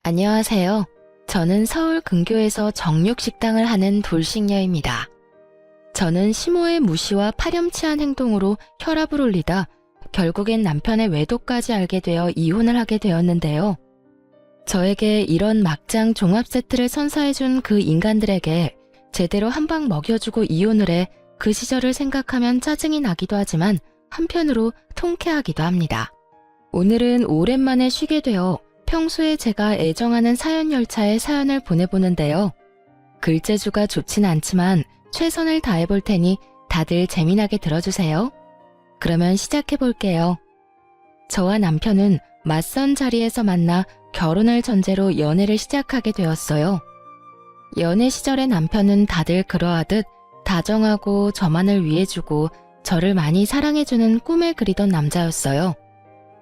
안녕하세요. 저는 서울 근교에서 정육식당을 하는 돌싱녀입니다. 저는 시모의 무시와 파렴치한 행동으로 혈압을 올리다 결국엔 남편의 외도까지 알게 되어 이혼을 하게 되었는데요. 저에게 이런 막장 종합 세트를 선사해준 그 인간들에게 제대로 한 방 먹여주고 이혼을 해 그 시절을 생각하면 짜증이 나기도 하지만 한편으로 통쾌하기도 합니다. 오늘은 오랜만에 쉬게 되어 평소에 제가 애정하는 사연열차에 사연을 보내보는데요. 글재주가 좋진 않지만 최선을 다해볼 테니 다들 재미나게 들어주세요. 그러면 시작해볼게요. 저와 남편은 맞선 자리에서 만나 결혼을 전제로 연애를 시작하게 되었어요. 연애 시절의 남편은 다들 그러하듯 다정하고 저만을 위해주고 저를 많이 사랑해주는 꿈에 그리던 남자였어요.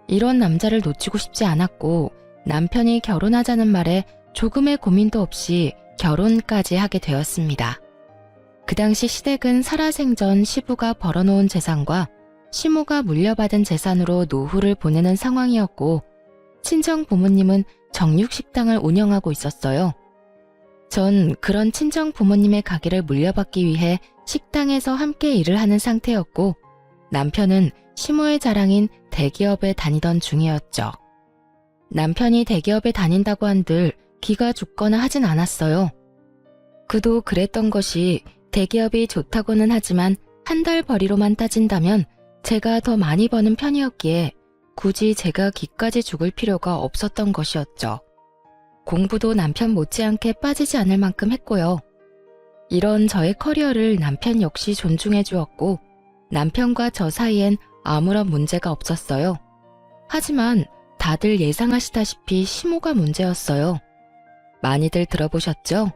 이런 남자를 놓치고 싶지 않았고 남편이 결혼하자는 말에 조금의 고민도 없이 결혼까지 하게 되었습니다. 그 당시 시댁은 살아생전 시부가 벌어놓은 재산과 시모가 물려받은 재산으로 노후를 보내는 상황이었고 친정 부모님은 정육식당을 운영하고 있었어요. 전 그런 친정 부모님의 가게를 물려받기 위해 식당에서 함께 일을 하는 상태였고 남편은 시모의 자랑인 대기업에 다니던 중이었죠. 남편이 대기업에 다닌다고 한들 기가 죽거나 하진 않았어요. 그도 그랬던 것이 대기업이 좋다고는 하지만 한 달 벌이로만 따진다면 제가 더 많이 버는 편이었기에 굳이 제가 기까지 죽을 필요가 없었던 것이었죠. 공부도 남편 못지않게 빠지지 않을 만큼 했고요. 이런 저의 커리어를 남편 역시 존중해 주었고 남편과 저 사이엔 아무런 문제가 없었어요. 하지만 다들 예상하시다시피 시모가 문제였어요. 많이들 들어보셨죠?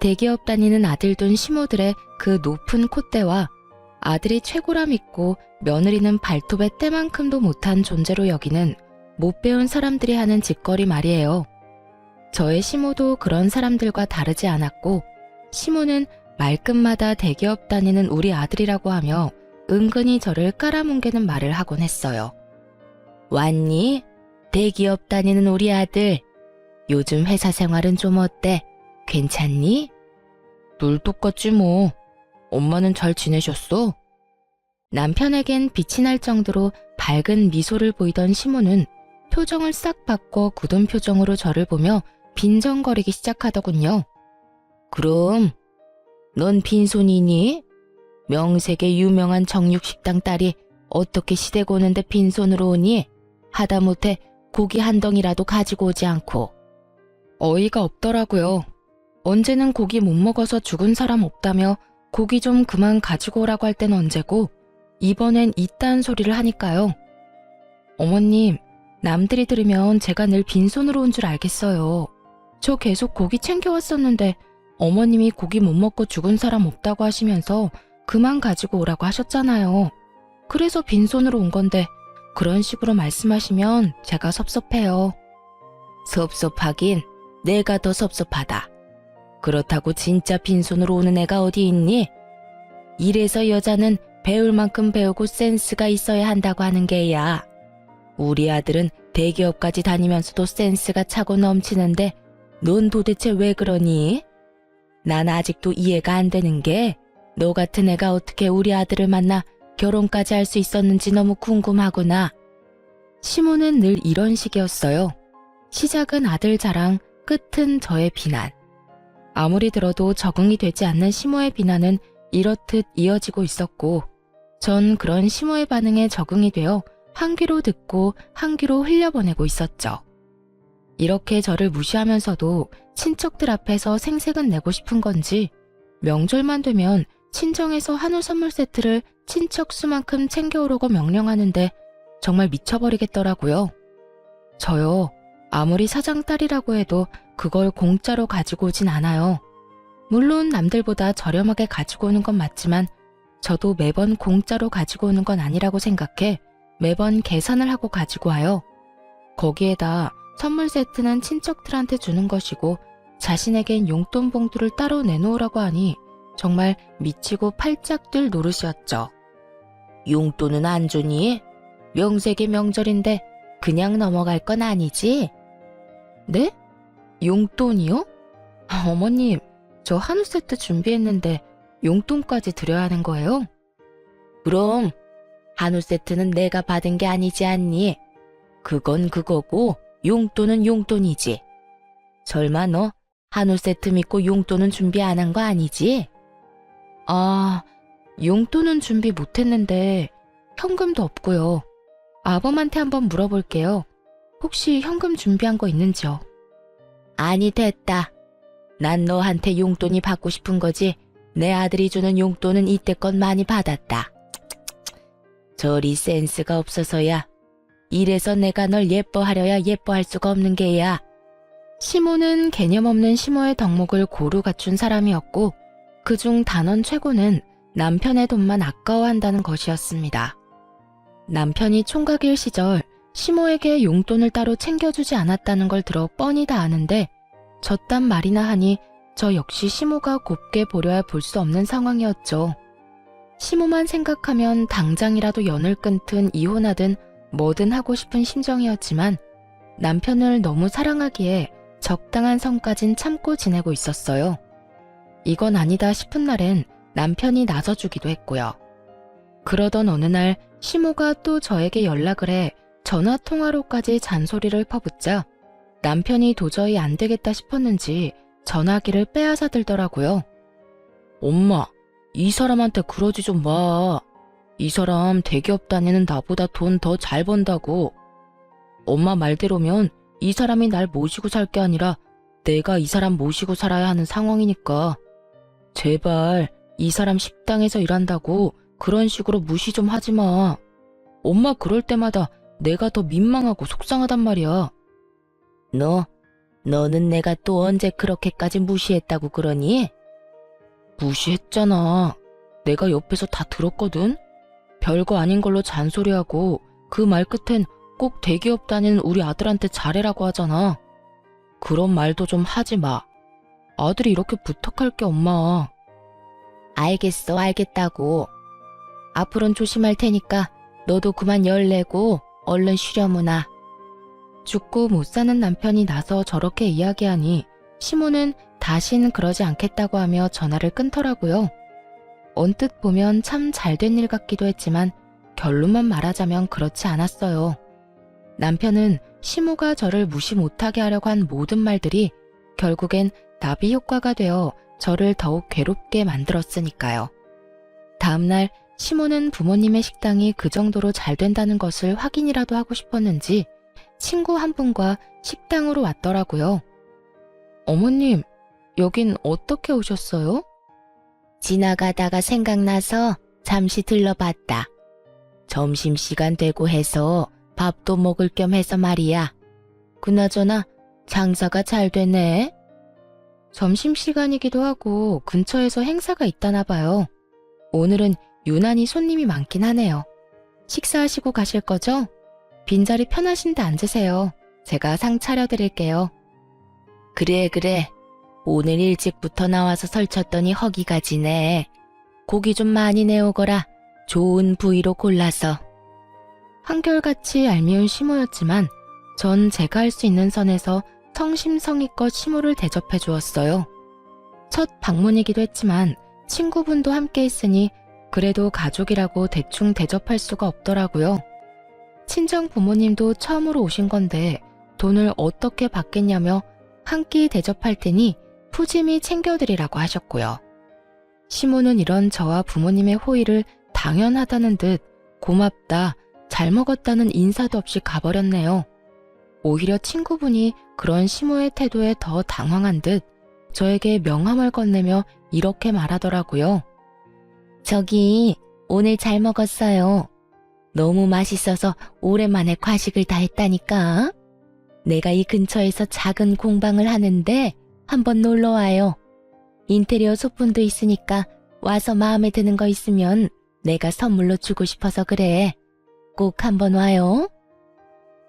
대기업 다니는 아들 둔 시모들의 그 높은 콧대와 아들이 최고라 믿고 며느리는 발톱의 때만큼도 못한 존재로 여기는 못 배운 사람들이 하는 짓거리 말이에요. 저의 시모도 그런 사람들과 다르지 않았고 시모는 말끝마다 대기업 다니는 우리 아들이라고 하며 은근히 저를 깔아뭉개는 말을 하곤 했어요. 왔니? 대기업 다니는 우리 아들. 요즘 회사 생활은 좀 어때? 괜찮니? 늘 똑같지 뭐. 엄마는 잘 지내셨어? 남편에겐 빛이 날 정도로 밝은 미소를 보이던 시모는 표정을 싹 바꿔 굳은 표정으로 저를 보며 빈정거리기 시작하더군요. 그럼 넌 빈손이니? 명색의 유명한 정육식당 딸이 어떻게 시댁 오는데 빈손으로 오니? 하다못해 고기 한 덩이라도 가지고 오지 않고. 어이가 없더라고요. 언제는 고기 못 먹어서 죽은 사람 없다며 고기 좀 그만 가지고 오라고 할 땐 언제고 이번엔 이딴 소리를 하니까요. 어머님, 남들이 들으면 제가 늘 빈손으로 온 줄 알겠어요. 저 계속 고기 챙겨왔었는데 어머님이 고기 못 먹고 죽은 사람 없다고 하시면서 그만 가지고 오라고 하셨잖아요. 그래서 빈손으로 온 건데 그런 식으로 말씀하시면 제가 섭섭해요. 섭섭하긴 내가 더 섭섭하다. 그렇다고 진짜 빈손으로 오는 애가 어디 있니? 이래서 여자는 배울 만큼 배우고 센스가 있어야 한다고 하는 게야. 우리 아들은 대기업까지 다니면서도 센스가 차고 넘치는데 넌 도대체 왜 그러니? 난 아직도 이해가 안 되는 게 너 같은 애가 어떻게 우리 아들을 만나 결혼까지 할 수 있었는지 너무 궁금하구나. 시모는 늘 이런 식이었어요. 시작은 아들 자랑, 끝은 저의 비난. 아무리 들어도 적응이 되지 않는 시모의 비난은 이렇듯 이어지고 있었고 전 그런 시모의 반응에 적응이 되어 한 귀로 듣고 한 귀로 흘려보내고 있었죠. 이렇게 저를 무시하면서도 친척들 앞에서 생색은 내고 싶은 건지 명절만 되면 친정에서 한우 선물 세트를 친척 수만큼 챙겨오라고 명령하는데 정말 미쳐버리겠더라고요. 저요, 아무리 사장 딸이라고 해도 그걸 공짜로 가지고 오진 않아요. 물론 남들보다 저렴하게 가지고 오는 건 맞지만 저도 매번 공짜로 가지고 오는 건 아니라고 생각해 매번 계산을 하고 가지고 와요. 거기에다 선물 세트는 친척들한테 주는 것이고 자신에겐 용돈 봉투를 따로 내놓으라고 하니 정말 미치고 팔짝 뛸 노릇이었죠. 용돈은 안 주니? 명색의 명절인데 그냥 넘어갈 건 아니지? 네? 용돈이요? 어머님, 저 한우 세트 준비했는데 용돈까지 드려야 하는 거예요? 그럼 한우 세트는 내가 받은 게 아니지 않니? 그건 그거고 용돈은 용돈이지. 설마 너 한우 세트 믿고 용돈은 준비 안 한 거 아니지? 아, 용돈은 준비 못했는데 현금도 없고요. 아범한테 한번 물어볼게요. 혹시 현금 준비한 거 있는지요? 아니, 됐다. 난 너한테 용돈이 받고 싶은 거지. 내 아들이 주는 용돈은 이때껏 많이 받았다. 저리 센스가 없어서야. 이래서 내가 널 예뻐하려야 예뻐할 수가 없는 게야. 시모는 개념 없는 시모의 덕목을 고루 갖춘 사람이었고 그중 단원 최고는 남편의 돈만 아까워한다는 것이었습니다. 남편이 총각일 시절 시모에게 용돈을 따로 챙겨주지 않았다는 걸 들어 뻔히 다 아는데 저딴 말이나 하니 저 역시 시모가 곱게 보려야 볼 수 없는 상황이었죠. 시모만 생각하면 당장이라도 연을 끊든 이혼하든 뭐든 하고 싶은 심정이었지만 남편을 너무 사랑하기에 적당한 선까진 참고 지내고 있었어요. 이건 아니다 싶은 날엔 남편이 나서주기도 했고요. 그러던 어느 날 시모가 또 저에게 연락을 해 전화통화로까지 잔소리를 퍼붓자 남편이 도저히 안 되겠다 싶었는지 전화기를 빼앗아 들더라고요. 엄마, 이 사람한테 그러지 좀 마. 이 사람 대기업 다니는 나보다 돈 더 잘 번다고. 엄마 말대로면 이 사람이 날 모시고 살 게 아니라 내가 이 사람 모시고 살아야 하는 상황이니까. 제발 이 사람 식당에서 일한다고 그런 식으로 무시 좀 하지 마. 엄마 그럴 때마다 내가 더 민망하고 속상하단 말이야. 너는 내가 또 언제 그렇게까지 무시했다고 그러니? 무시했잖아. 내가 옆에서 다 들었거든. 별거 아닌 걸로 잔소리하고 그 말 끝엔 꼭 대기업 다니는 우리 아들한테 잘해라고 하잖아. 그런 말도 좀 하지 마. 아들이 이렇게 부탁할 게 엄마. 알겠어, 알겠다고. 앞으로는 조심할 테니까 너도 그만 열내고 얼른 쉬려무나. 죽고 못 사는 남편이 나서 저렇게 이야기하니 시모는 다신 그러지 않겠다고 하며 전화를 끊더라고요. 언뜻 보면 참 잘된 일 같기도 했지만 결론만 말하자면 그렇지 않았어요. 남편은 시모가 저를 무시 못하게 하려고 한 모든 말들이 결국엔 나비 효과가 되어 저를 더욱 괴롭게 만들었으니까요. 다음날 시모는 부모님의 식당이 그 정도로 잘 된다는 것을 확인이라도 하고 싶었는지 친구 한 분과 식당으로 왔더라고요. 어머님, 여긴 어떻게 오셨어요? 지나가다가 생각나서 잠시 들러봤다. 점심시간 되고 해서 밥도 먹을 겸 해서 말이야. 그나저나 장사가 잘 되네. 점심시간이기도 하고 근처에서 행사가 있다나 봐요. 오늘은 유난히 손님이 많긴 하네요. 식사하시고 가실 거죠? 빈자리 편하신데 앉으세요. 제가 상 차려드릴게요. 그래. 오늘 일찍부터 나와서 설쳤더니 허기가 지네. 고기 좀 많이 내오거라. 좋은 부위로 골라서. 한결같이 얄미운 시모였지만 전 제가 할 수 있는 선에서 성심성의껏 시모를 대접해 주었어요. 첫 방문이기도 했지만 친구분도 함께 있으니 그래도 가족이라고 대충 대접할 수가 없더라고요. 친정 부모님도 처음으로 오신 건데 돈을 어떻게 받겠냐며 한 끼 대접할 테니 푸짐히 챙겨드리라고 하셨고요. 시모는 이런 저와 부모님의 호의를 당연하다는 듯 고맙다, 잘 먹었다는 인사도 없이 가버렸네요. 오히려 친구분이 그런 시모의 태도에 더 당황한 듯 저에게 명함을 건네며 이렇게 말하더라고요. 저기, 오늘 잘 먹었어요. 너무 맛있어서 오랜만에 과식을 다 했다니까. 내가 이 근처에서 작은 공방을 하는데 한번 놀러와요. 인테리어 소품도 있으니까 와서 마음에 드는 거 있으면 내가 선물로 주고 싶어서 그래. 꼭 한번 와요.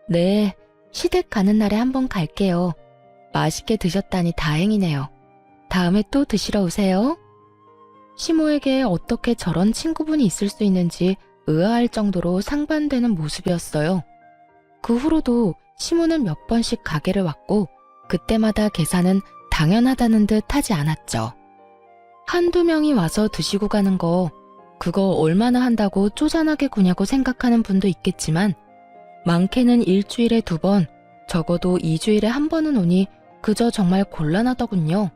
네, 시댁 가는 날에 한번 갈게요. 맛있게 드셨다니 다행이네요. 다음에 또 드시러 오세요. 시모에게 어떻게 저런 친구분이 있을 수 있는지 의아할 정도로 상반되는 모습이었어요. 그 후로도 시모는 몇 번씩 가게를 왔고 그때마다 계산은 당연하다는 듯 하지 않았죠. 한두 명이 와서 드시고 가는 거 그거 얼마나 한다고 쪼잔하게 구냐고 생각하는 분도 있겠지만 많게는 일주일에 2번, 적어도 2주일에 1번은 오니 그저 정말 곤란하더군요.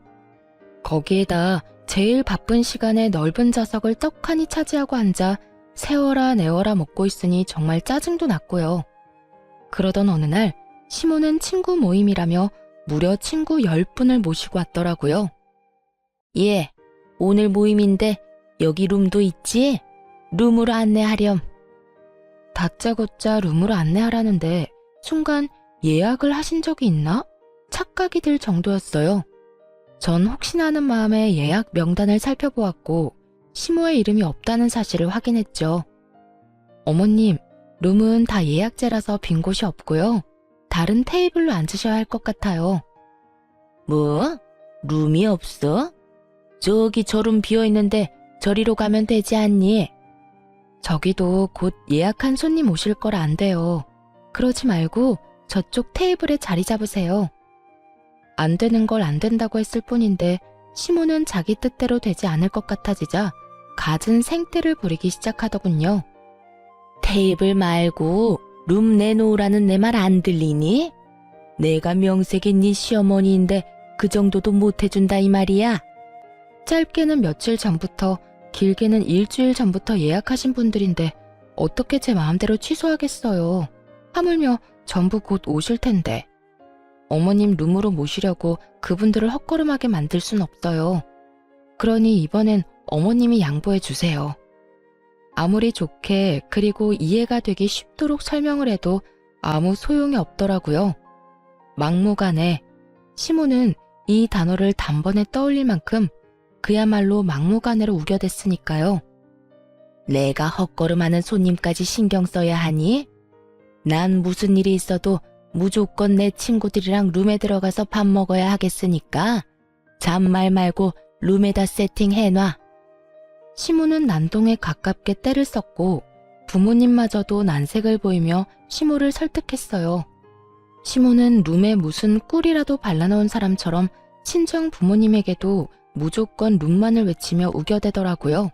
거기에다 제일 바쁜 시간에 넓은 좌석을 떡하니 차지하고 앉아 세워라 내워라 먹고 있으니 정말 짜증도 났고요. 그러던 어느 날 시모는 친구 모임이라며 무려 친구 10분을 모시고 왔더라고요. 예, 오늘 모임인데 여기 룸도 있지? 룸으로 안내하렴. 다짜고짜 룸으로 안내하라는데 순간 예약을 하신 적이 있나? 착각이 들 정도였어요. 전 혹시나 하는 마음에 예약 명단을 살펴보았고 시모의 이름이 없다는 사실을 확인했죠. 어머님, 룸은 다 예약제라서 빈 곳이 없고요. 다른 테이블로 앉으셔야 할 것 같아요. 뭐? 룸이 없어? 저기 저 룸 비어있는데 저리로 가면 되지 않니? 저기도 곧 예약한 손님 오실 거라 안 돼요. 그러지 말고 저쪽 테이블에 자리 잡으세요. 안 되는 걸 안 된다고 했을 뿐인데 시모는 자기 뜻대로 되지 않을 것 같아지자 갖은 생떼를 부리기 시작하더군요. 테이블 말고 룸 내놓으라는 내 말 안 들리니? 내가 명색이 네 시어머니인데 그 정도도 못 해준다 이 말이야. 짧게는 며칠 전부터 길게는 일주일 전부터 예약하신 분들인데 어떻게 제 마음대로 취소하겠어요. 하물며 전부 곧 오실 텐데. 어머님 룸으로 모시려고 그분들을 헛걸음하게 만들 순 없어요. 그러니 이번엔 어머님이 양보해 주세요. 아무리 좋게 그리고 이해가 되기 쉽도록 설명을 해도 아무 소용이 없더라고요. 막무가내. 시모는 이 단어를 단번에 떠올릴 만큼 그야말로 막무가내로 우겨댔으니까요. 내가 헛걸음하는 손님까지 신경 써야 하니? 난 무슨 일이 있어도 무조건 내 친구들이랑 룸에 들어가서 밥 먹어야 하겠으니까 잔말 말고 룸에다 세팅해놔. 시모는 난동에 가깝게 때를 썼고 부모님마저도 난색을 보이며 시모를 설득했어요. 시모는 룸에 무슨 꿀이라도 발라놓은 사람처럼 친정 부모님에게도 무조건 룸만을 외치며 우겨대더라고요.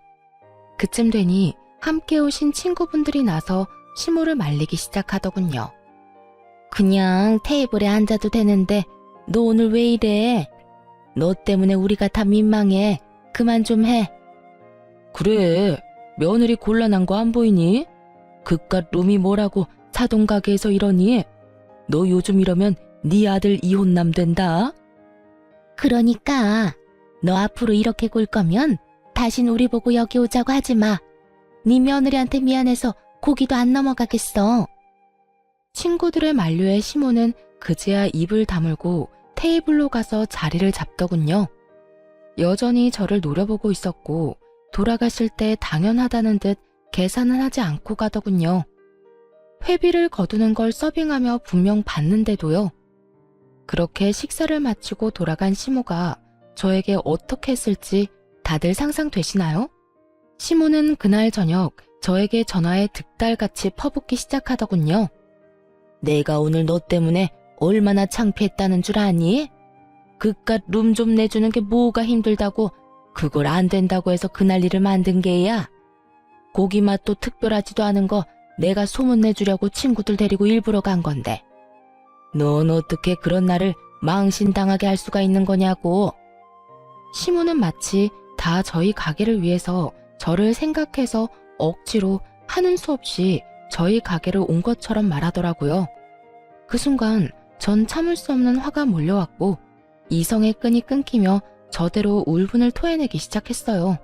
그쯤 되니 함께 오신 친구분들이 나서 시모를 말리기 시작하더군요. 그냥 테이블에 앉아도 되는데 너 오늘 왜 이래? 너 때문에 우리가 다 민망해. 그만 좀 해. 그래, 며느리 곤란한 거 안 보이니? 그깟 룸이 뭐라고 사돈가게에서 이러니? 너 요즘 이러면 네 아들 이혼남 된다. 그러니까 너 앞으로 이렇게 굴 거면 다신 우리 보고 여기 오자고 하지 마. 네 며느리한테 미안해서 고기도 안 넘어가겠어. 친구들의 만류에 시모는 그제야 입을 다물고 테이블로 가서 자리를 잡더군요. 여전히 저를 노려보고 있었고 돌아가실 때 당연하다는 듯 계산은 하지 않고 가더군요. 회비를 거두는 걸 서빙하며 분명 받는데도요. 그렇게 식사를 마치고 돌아간 시모가 저에게 어떻게 했을지 다들 상상되시나요? 시모는 그날 저녁 저에게 전화에 득달같이 퍼붓기 시작하더군요. 내가 오늘 너 때문에 얼마나 창피했다는 줄 아니? 그깟 룸 좀 내주는 게 뭐가 힘들다고 그걸 안 된다고 해서 그 난리를 만든 게야. 고기 맛도 특별하지도 않은 거 내가 소문내주려고 친구들 데리고 일부러 간 건데. 넌 어떻게 그런 날을 망신당하게 할 수가 있는 거냐고. 시모는 마치 다 저희 가게를 위해서 저를 생각해서 억지로 하는 수 없이 저희 가게를 온 것처럼 말하더라고요. 그 순간 전 참을 수 없는 화가 몰려왔고 이성의 끈이 끊기며 저대로 울분을 토해내기 시작했어요.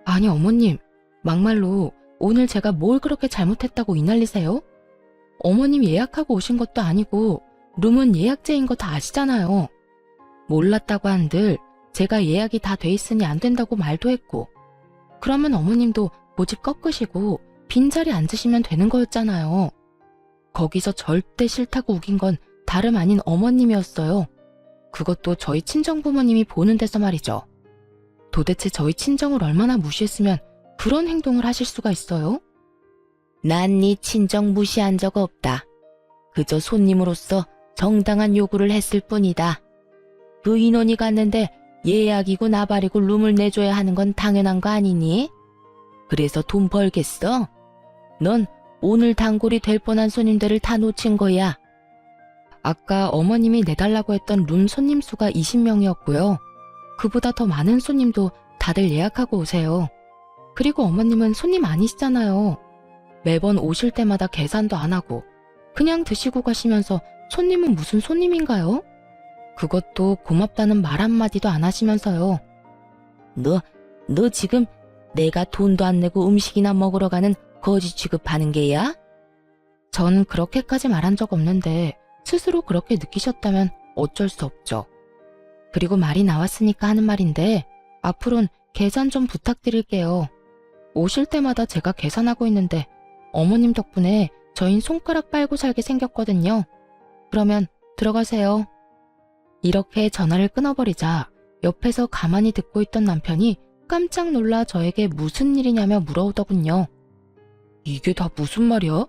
아니 어머님, 막말로 오늘 제가 뭘 그렇게 잘못했다고 이 난리세요? 어머님 예약하고 오신 것도 아니고 룸은 예약제인 거 다 아시잖아요. 몰랐다고 한들 제가 예약이 다 돼 있으니 안 된다고 말도 했고 그러면 어머님도 고집 꺾으시고 빈자리 앉으시면 되는 거였잖아요. 거기서 절대 싫다고 우긴 건 다름 아닌 어머님이었어요. 그것도 저희 친정부모님이 보는 데서 말이죠. 도대체 저희 친정을 얼마나 무시했으면 그런 행동을 하실 수가 있어요? 난 네 친정 무시한 적 없다. 그저 손님으로서 정당한 요구를 했을 뿐이다. 그 인원이 갔는데 예약이고 나발이고 룸을 내줘야 하는 건 당연한 거 아니니? 그래서 돈 벌겠어? 넌 오늘 단골이 될 뻔한 손님들을 다 놓친 거야. 아까 어머님이 내달라고 했던 룸 손님 수가 20명이었고요. 그보다 더 많은 손님도 다들 예약하고 오세요. 그리고 어머님은 손님 아니시잖아요. 매번 오실 때마다 계산도 안 하고 그냥 드시고 가시면서 손님은 무슨 손님인가요? 그것도 고맙다는 말 한마디도 안 하시면서요. 너 지금 내가 돈도 안 내고 음식이나 먹으러 가는 거지 취급하는 게야? 전 그렇게까지 말한 적 없는데 스스로 그렇게 느끼셨다면 어쩔 수 없죠. 그리고 말이 나왔으니까 하는 말인데 앞으로는 계산 좀 부탁드릴게요. 오실 때마다 제가 계산하고 있는데 어머님 덕분에 저흰 손가락 빨고 살게 생겼거든요. 그러면 들어가세요. 이렇게 전화를 끊어버리자 옆에서 가만히 듣고 있던 남편이 깜짝 놀라 저에게 무슨 일이냐며 물어오더군요. 이게 다 무슨 말이야?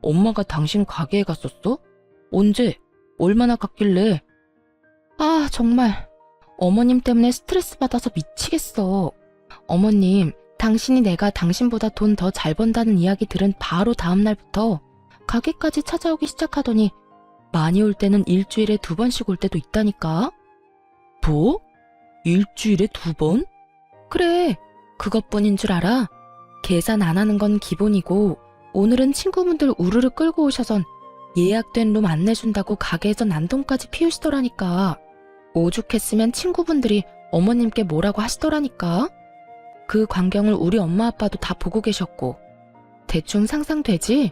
엄마가 당신 가게에 갔었어? 언제? 얼마나 갔길래? 아, 정말 어머님 때문에 스트레스 받아서 미치겠어. 어머님, 당신이 내가 당신보다 돈 더 잘 번다는 이야기 들은 바로 다음 날부터 가게까지 찾아오기 시작하더니 많이 올 때는 일주일에 2번씩 올 때도 있다니까. 뭐? 일주일에 2번? 그래, 그것뿐인 줄 알아? 계산 안 하는 건 기본이고 오늘은 친구분들 우르르 끌고 오셔선 예약된 룸 안 내준다고 가게에서 난동까지 피우시더라니까. 오죽했으면 친구분들이 어머님께 뭐라고 하시더라니까. 그 광경을 우리 엄마 아빠도 다 보고 계셨고. 대충 상상되지?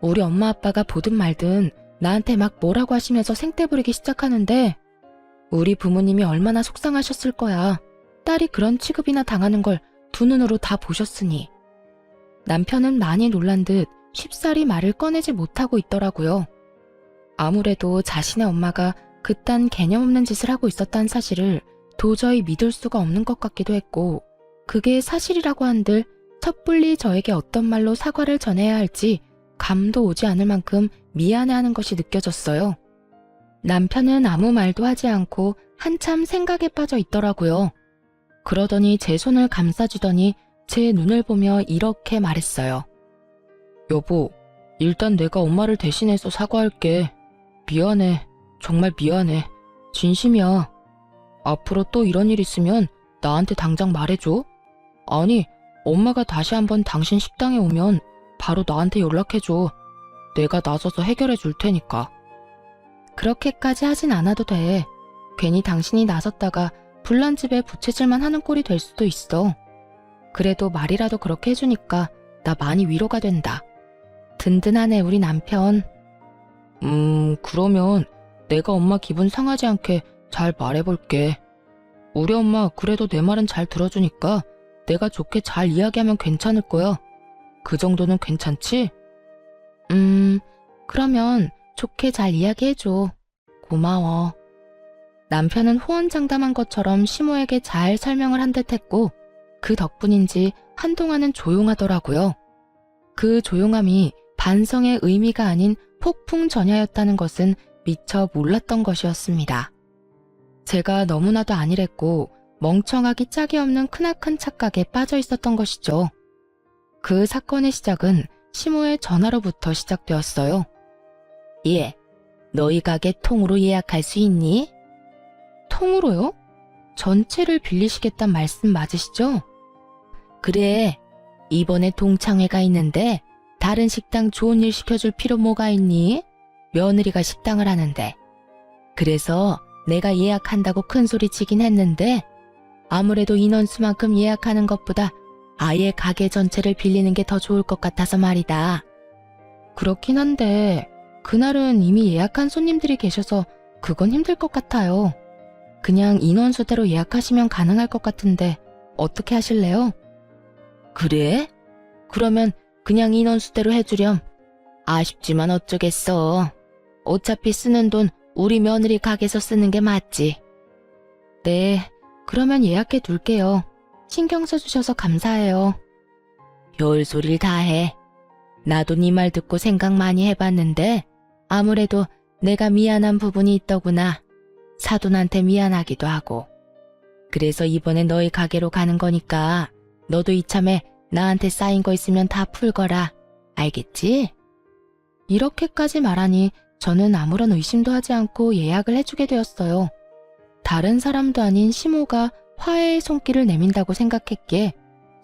우리 엄마 아빠가 보든 말든 나한테 막 뭐라고 하시면서 생떼 부리기 시작하는데 우리 부모님이 얼마나 속상하셨을 거야. 딸이 그런 취급이나 당하는 걸 두 눈으로 다 보셨으니. 남편은 많이 놀란 듯 쉽사리 말을 꺼내지 못하고 있더라고요. 아무래도 자신의 엄마가 그딴 개념 없는 짓을 하고 있었다는 사실을 도저히 믿을 수가 없는 것 같기도 했고 그게 사실이라고 한들 섣불리 저에게 어떤 말로 사과를 전해야 할지 감도 오지 않을 만큼 미안해하는 것이 느껴졌어요. 남편은 아무 말도 하지 않고 한참 생각에 빠져 있더라고요. 그러더니 제 손을 감싸주더니 제 눈을 보며 이렇게 말했어요. 여보, 일단 내가 엄마를 대신해서 사과할게. 미안해. 정말 미안해. 진심이야. 앞으로 또 이런 일 있으면 나한테 당장 말해줘. 아니, 엄마가 다시 한번 당신 식당에 오면 바로 나한테 연락해줘. 내가 나서서 해결해 줄 테니까. 그렇게까지 하진 않아도 돼. 괜히 당신이 나섰다가 불난 집에 부채질만 하는 꼴이 될 수도 있어. 그래도 말이라도 그렇게 해주니까 나 많이 위로가 된다. 든든하네 우리 남편. 그러면 내가 엄마 기분 상하지 않게 잘 말해볼게. 우리 엄마 그래도 내 말은 잘 들어주니까 내가 좋게 잘 이야기하면 괜찮을 거야. 그 정도는 괜찮지? 그러면 좋게 잘 이야기해줘. 고마워. 남편은 호언장담한 것처럼 시모에게 잘 설명을 한 듯 했고 그 덕분인지 한동안은 조용하더라고요. 그 조용함이 반성의 의미가 아닌 폭풍 전야였다는 것은 미처 몰랐던 것이었습니다. 제가 너무나도 안일했고 멍청하기 짝이 없는 크나큰 착각에 빠져 있었던 것이죠. 그 사건의 시작은 시모의 전화로부터 시작되었어요. 예, 너희 가게 통으로 예약할 수 있니? 통으로요? 전체를 빌리시겠단 말씀 맞으시죠? 그래, 이번에 동창회가 있는데 다른 식당 좋은 일 시켜줄 필요 뭐가 있니? 며느리가 식당을 하는데. 그래서 내가 예약한다고 큰소리치긴 했는데 아무래도 인원수만큼 예약하는 것보다 아예 가게 전체를 빌리는 게 더 좋을 것 같아서 말이다. 그렇긴 한데 그날은 이미 예약한 손님들이 계셔서 그건 힘들 것 같아요. 그냥 인원수대로 예약하시면 가능할 것 같은데 어떻게 하실래요? 그래? 그러면 그냥 인원수대로 해주렴. 아쉽지만 어쩌겠어. 어차피 쓰는 돈 우리 며느리 가게에서 쓰는 게 맞지. 네, 그러면 예약해 둘게요. 신경 써주셔서 감사해요. 별소리를 다 해. 나도 네 말 듣고 생각 많이 해봤는데 아무래도 내가 미안한 부분이 있더구나. 사돈한테 미안하기도 하고. 그래서 이번에 너희 가게로 가는 거니까 너도 이참에 나한테 쌓인 거 있으면 다 풀거라. 알겠지? 이렇게까지 말하니 저는 아무런 의심도 하지 않고 예약을 해주게 되었어요. 다른 사람도 아닌 시모가 화해의 손길을 내민다고 생각했기에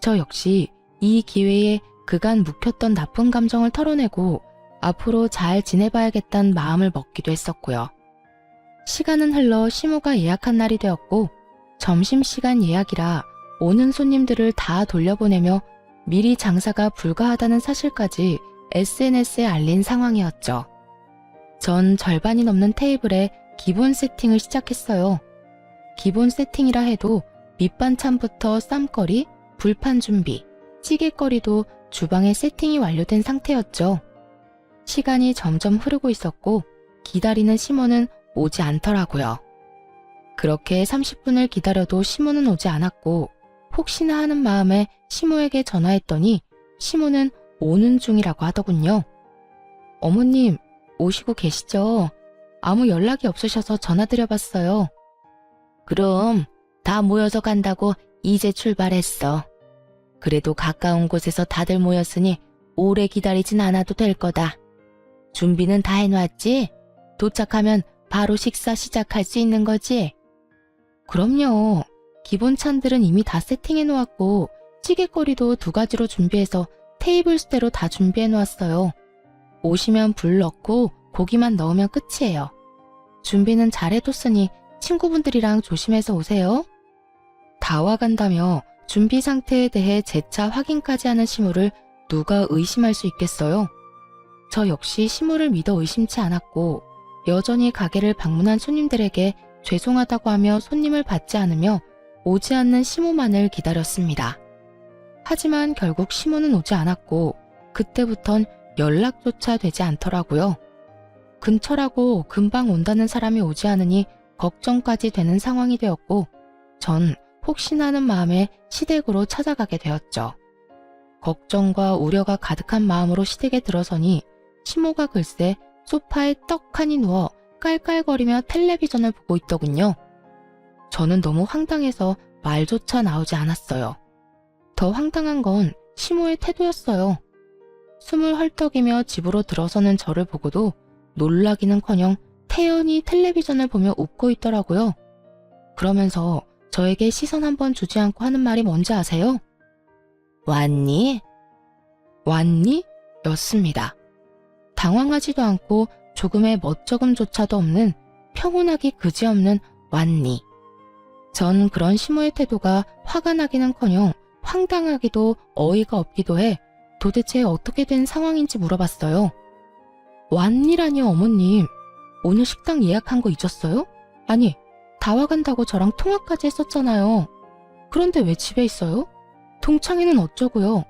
저 역시 이 기회에 그간 묵혔던 나쁜 감정을 털어내고 앞으로 잘 지내봐야겠다는 마음을 먹기도 했었고요. 시간은 흘러 시모가 예약한 날이 되었고 점심시간 예약이라 오는 손님들을 다 돌려보내며 미리 장사가 불가하다는 사실까지 SNS에 알린 상황이었죠. 전 절반이 넘는 테이블에 기본 세팅을 시작했어요. 기본 세팅이라 해도 밑반찬부터 쌈거리, 불판 준비, 찌개거리도 주방에 세팅이 완료된 상태였죠. 시간이 점점 흐르고 있었고 기다리는 시모는 오지 않더라고요. 그렇게 30분을 기다려도 시모는 오지 않았고 혹시나 하는 마음에 시모에게 전화했더니 시모는 오는 중이라고 하더군요. 어머님, 오시고 계시죠? 아무 연락이 없으셔서 전화드려봤어요. 그럼 다 모여서 간다고 이제 출발했어. 그래도 가까운 곳에서 다들 모였으니 오래 기다리진 않아도 될 거다. 준비는 다 해놨지? 도착하면 바로 식사 시작할 수 있는 거지? 그럼요. 기본 찬들은 이미 다 세팅해 놓았고 찌개거리도 2가지로 준비해서 테이블 수대로 다 준비해 놓았어요. 오시면 불 넣고 고기만 넣으면 끝이에요. 준비는 잘 해뒀으니 친구분들이랑 조심해서 오세요. 다 와간다며 준비 상태에 대해 재차 확인까지 하는 시모를 누가 의심할 수 있겠어요? 저 역시 시모를 믿어 의심치 않았고 여전히 가게를 방문한 손님들에게 죄송하다고 하며 손님을 받지 않으며 오지 않는 시모만을 기다렸습니다. 하지만 결국 시모는 오지 않았고 그때부턴 연락조차 되지 않더라고요. 근처라고 금방 온다는 사람이 오지 않으니 걱정까지 되는 상황이 되었고 전 혹시나 하는 마음에 시댁으로 찾아가게 되었죠. 걱정과 우려가 가득한 마음으로 시댁에 들어서니 시모가 글쎄 소파에 떡하니 누워 깔깔거리며 텔레비전을 보고 있더군요. 저는 너무 황당해서 말조차 나오지 않았어요. 더 황당한 건 시모의 태도였어요. 숨을 헐떡이며 집으로 들어서는 저를 보고도 놀라기는커녕 태연히 텔레비전을 보며 웃고 있더라고요. 그러면서 저에게 시선 한번 주지 않고 하는 말이 뭔지 아세요? 왔니? 왔니? 였습니다. 당황하지도 않고 조금의 멋쩍음조차도 없는 평온하기 그지없는 왔니. 전 그런 시모의 태도가 화가 나기는커녕 황당하기도 어이가 없기도 해 도대체 어떻게 된 상황인지 물어봤어요. 왔니라니요 어머님. 오늘 식당 예약한 거 잊었어요? 아니, 다 와간다고 저랑 통화까지 했었잖아요. 그런데 왜 집에 있어요? 동창회는 어쩌고요?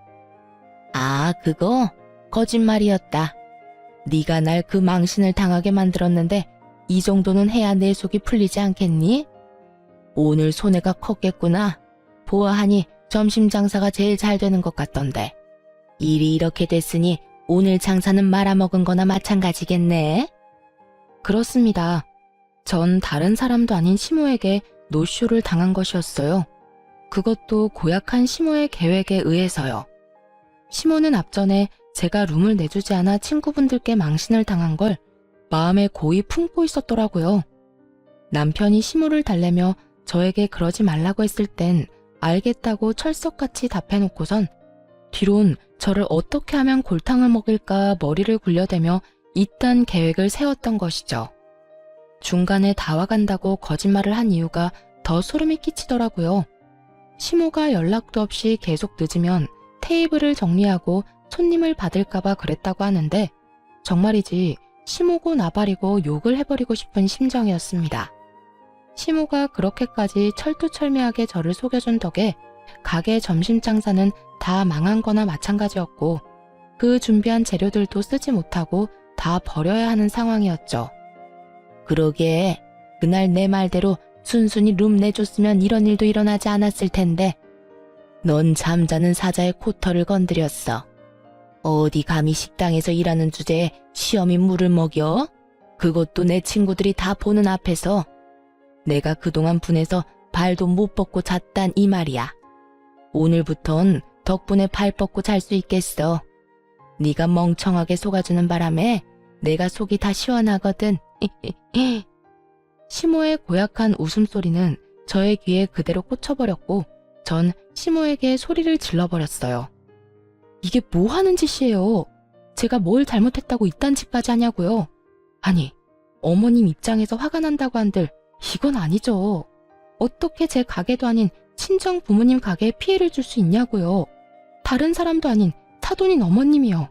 아, 그거 거짓말이었다. 네가 날 그 망신을 당하게 만들었는데 이 정도는 해야 내 속이 풀리지 않겠니? 오늘 손해가 컸겠구나. 보아하니 점심 장사가 제일 잘 되는 것 같던데. 일이 이렇게 됐으니 오늘 장사는 말아먹은 거나 마찬가지겠네. 그렇습니다. 전 다른 사람도 아닌 시모에게 노쇼를 당한 것이었어요. 그것도 고약한 시모의 계획에 의해서요. 시모는 앞전에 제가 룸을 내주지 않아 친구분들께 망신을 당한 걸 마음에 고이 품고 있었더라고요. 남편이 시모를 달래며 저에게 그러지 말라고 했을 땐 알겠다고 철석같이 답해놓고선 뒤론 저를 어떻게 하면 골탕을 먹일까 머리를 굴려대며 이딴 계획을 세웠던 것이죠. 중간에 다 와간다고 거짓말을 한 이유가 더 소름이 끼치더라고요. 시모가 연락도 없이 계속 늦으면 테이블을 정리하고 손님을 받을까봐 그랬다고 하는데 정말이지 시모고 나발이고 욕을 해버리고 싶은 심정이었습니다. 시모가 그렇게까지 철두철미하게 저를 속여준 덕에 가게 점심 장사는 다 망한 거나 마찬가지였고 그 준비한 재료들도 쓰지 못하고 다 버려야 하는 상황이었죠. 그러게 그날 내 말대로 순순히 룸 내줬으면 이런 일도 일어나지 않았을 텐데 넌 잠자는 사자의 코털을 건드렸어. 어디 감히 식당에서 일하는 주제에 시험이 물을 먹여? 그것도 내 친구들이 다 보는 앞에서. 내가 그동안 분해서 발도 못 뻗고 잤단 이 말이야. 오늘부턴 덕분에 발 뻗고 잘 수 있겠어. 네가 멍청하게 속아주는 바람에 내가 속이 다 시원하거든. 시모의 고약한 웃음소리는 저의 귀에 그대로 꽂혀버렸고 전 시모에게 소리를 질러버렸어요. 이게 뭐 하는 짓이에요? 제가 뭘 잘못했다고 이딴 짓까지 하냐고요? 아니, 어머님 입장에서 화가 난다고 한들 이건 아니죠. 어떻게 제 가게도 아닌 친정 부모님 가게에 피해를 줄 수 있냐고요. 다른 사람도 아닌 사돈인 어머님이요.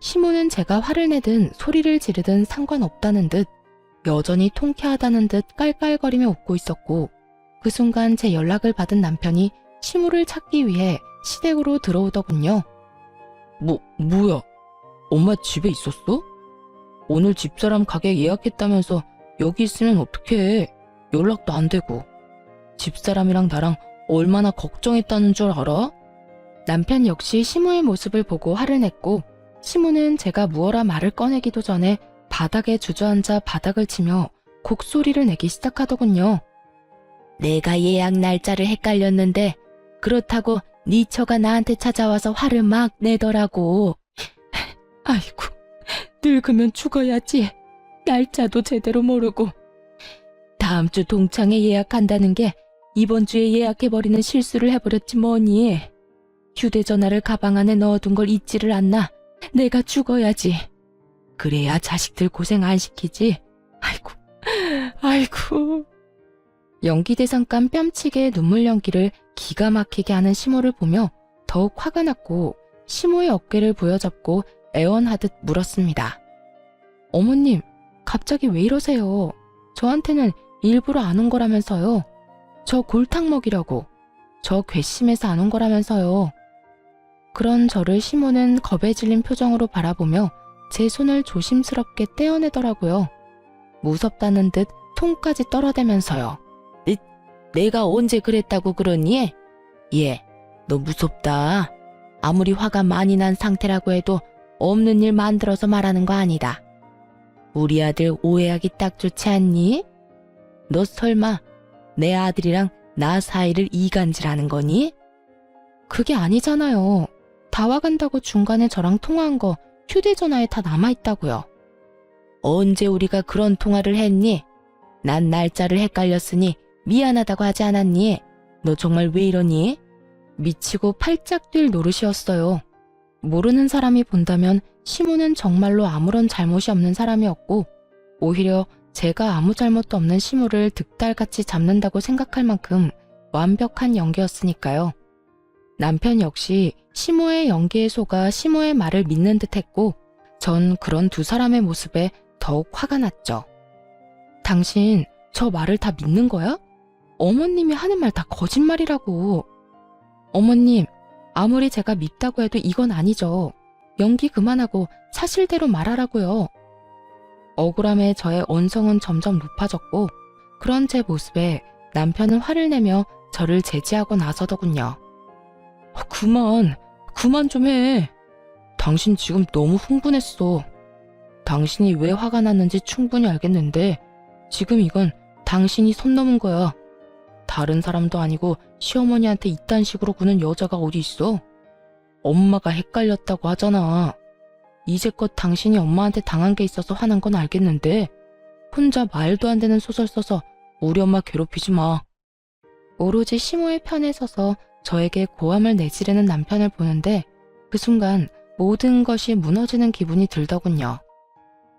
시모는 제가 화를 내든 소리를 지르든 상관없다는 듯 여전히 통쾌하다는 듯 깔깔거리며 웃고 있었고 그 순간 제 연락을 받은 남편이 시모를 찾기 위해 시댁으로 들어오더군요. 뭐야? 엄마 집에 있었어? 오늘 집사람 가게 예약했다면서 여기 있으면 어떡해. 연락도 안 되고. 집사람이랑 나랑 얼마나 걱정했다는 줄 알아? 남편 역시 시모의 모습을 보고 화를 냈고 시모는 제가 무어라 말을 꺼내기도 전에 바닥에 주저앉아 바닥을 치며 곡소리를 내기 시작하더군요. 내가 예약 날짜를 헷갈렸는데 그렇다고 네 처가 나한테 찾아와서 화를 막 내더라고. 아이고, 늙으면 죽어야지. 날짜도 제대로 모르고. 다음 주 동창회 예약한다는 게 이번 주에 예약해버리는 실수를 해버렸지 뭐니. 휴대전화를 가방 안에 넣어둔 걸 잊지를 않나. 내가 죽어야지. 그래야 자식들 고생 안 시키지. 아이고. 연기대상감 뺨치게 눈물 연기를 기가 막히게 하는 시모를 보며 더욱 화가 났고 시모의 어깨를 부여잡고 애원하듯 물었습니다. 어머님, 갑자기 왜 이러세요? 저한테는 일부러 안 온 거라면서요. 저 골탕 먹이려고. 저 괘씸해서 안 온 거라면서요. 그런 저를 시모는 겁에 질린 표정으로 바라보며 제 손을 조심스럽게 떼어내더라고요. 무섭다는 듯 톤까지 떨어대면서요. 내가 언제 그랬다고 그러니? 너 무섭다. 아무리 화가 많이 난 상태라고 해도 없는 일 만들어서 말하는 거 아니다. 우리 아들 오해하기 딱 좋지 않니? 너 설마 내 아들이랑 나 사이를 이간질하는 거니? 그게 아니잖아요. 다 와간다고 중간에 저랑 통화한 거 휴대전화에 다 남아있다고요. 언제 우리가 그런 통화를 했니? 난 날짜를 헷갈렸으니 미안하다고 하지 않았니? 너 정말 왜 이러니? 미치고 팔짝 뛸 노릇이었어요. 모르는 사람이 본다면 시모는 정말로 아무런 잘못이 없는 사람이었고 오히려 제가 아무 잘못도 없는 시모를 득달같이 잡는다고 생각할 만큼 완벽한 연기였으니까요. 남편 역시 시모의 연기에 속아 시모의 말을 믿는 듯했고 전 그런 두 사람의 모습에 더욱 화가 났죠. 당신 저 말을 다 믿는 거야? 어머님이 하는 말 다 거짓말이라고. 어머님, 아무리 제가 밉다고 해도 이건 아니죠. 연기 그만하고 사실대로 말하라고요. 억울함에 저의 언성은 점점 높아졌고 그런 제 모습에 남편은 화를 내며 저를 제지하고 나서더군요. 그만 좀 해. 당신 지금 너무 흥분했어. 당신이 왜 화가 났는지 충분히 알겠는데 지금 이건 당신이 선 넘은 거야. 다른 사람도 아니고 시어머니한테 이딴 식으로 구는 여자가 어디 있어? 엄마가 헷갈렸다고 하잖아. 이제껏 당신이 엄마한테 당한 게 있어서 화난 건 알겠는데 혼자 말도 안 되는 소설 써서 우리 엄마 괴롭히지 마. 오로지 시모의 편에 서서 저에게 고함을 내지르는 남편을 보는데 그 순간 모든 것이 무너지는 기분이 들더군요.